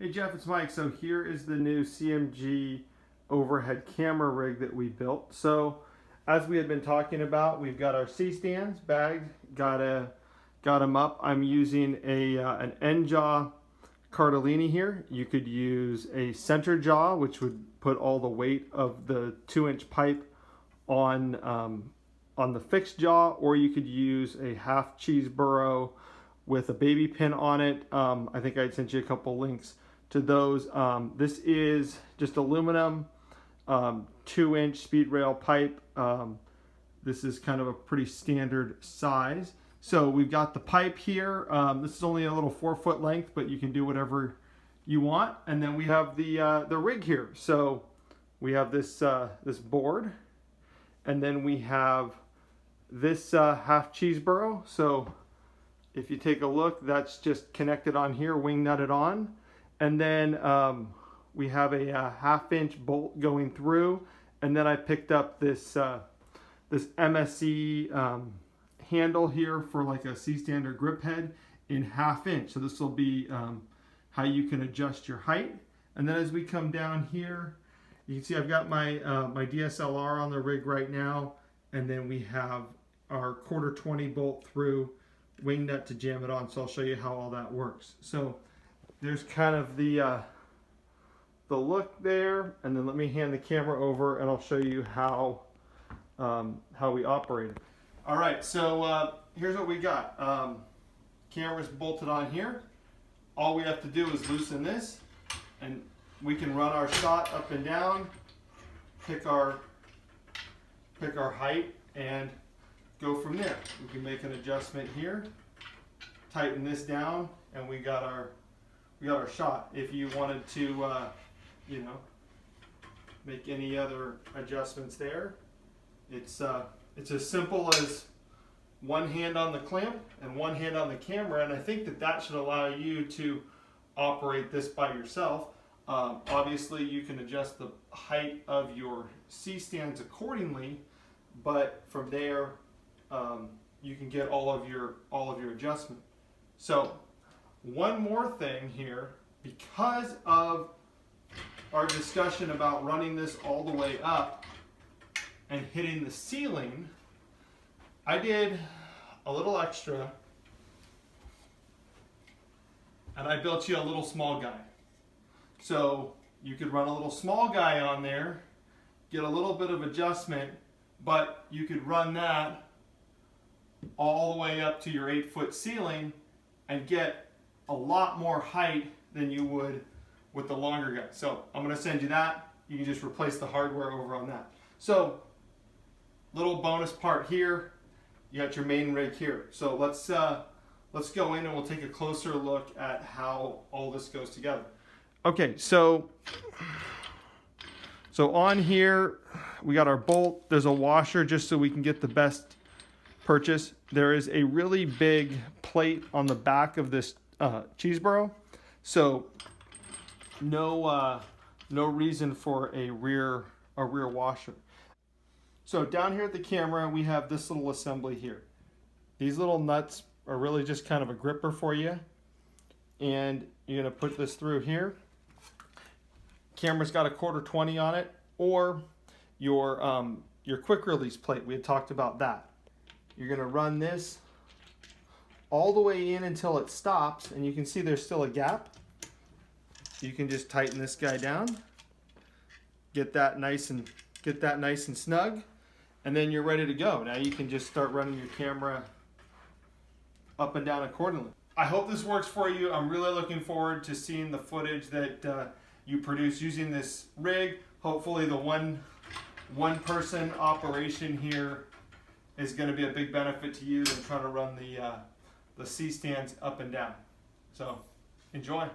Hey Jeff, it's Mike. So here is the new CMG overhead camera rig that we built. So as we had been talking about, we've got our C-stands bagged, got them up. I'm using an end jaw Cardellini here. You could use a center jaw, which would put all the weight of the 2-inch pipe on the fixed jaw, or you could use a half cheese burrow with a baby pin on it. I think I sent you a couple links to those. This is just aluminum 2-inch speed rail pipe. This is kind of a pretty standard size. So we've got the pipe here. This is only a little 4-foot length, but you can do whatever you want. And then we have the rig here. So we have this this board, and then we have this half cheese burrow. So if you take a look, that's just connected on here, wing nutted on. And then we have a 1/2-inch bolt going through. And then I picked up this this MSC handle here for like a C-stand or grip head in 1/2 inch. So this will be how you can adjust your height. And then as we come down here, you can see I've got my my DSLR on the rig right now. And then we have our 1/4-20 bolt through wing nut to jam it on. So I'll show you how all that works. So there's kind of the look there, and then let me hand the camera over and I'll show you how we operate it. All right, so here's what we got. Camera's bolted on here. All we have to do is loosen this, and we can run our shot up and down, pick our height, and go from there. We can make an adjustment here, tighten this down, and we got our shot. If you wanted to, you know, make any other adjustments there, it's as simple as one hand on the clamp and one hand on the camera, and I think that should allow you to operate this by yourself. Obviously, you can adjust the height of your C-stands accordingly, but from there, you can get all of your adjustment. So one more thing here, because of our discussion about running this all the way up and hitting the ceiling, I did a little extra and I built you a little small guy. So you could run a little small guy on there, get a little bit of adjustment, but you could run that all the way up to your 8-foot ceiling and get a lot more height than you would with the longer guy. So I'm going to send you that. You can just replace the hardware over on that. So little bonus part here. You got your main rig here. So let's go in and we'll take a closer look at how all this goes together. Okay, so on here we got our bolt. There's a washer just so we can get the best purchase. There is a really big plate on the back of this cheese burrow, so no reason for a rear washer. So down here at the camera, we have this little assembly here. These little nuts are really just kind of a gripper for you, and you're gonna put this through here. Camera's got a 1/4-20 on it, or your quick release plate. We had talked about that. You're gonna run this all the way in until it stops, and you can see there's still a gap. You can just tighten this guy down, get that nice and snug, and then you're ready to go. Now you can just start running your camera up and down accordingly. I hope this works for you. I'm really looking forward to seeing the footage that you produce using this rig. Hopefully the one person operation here is going to be a big benefit to you than trying to run the C-stands up and down. So enjoy.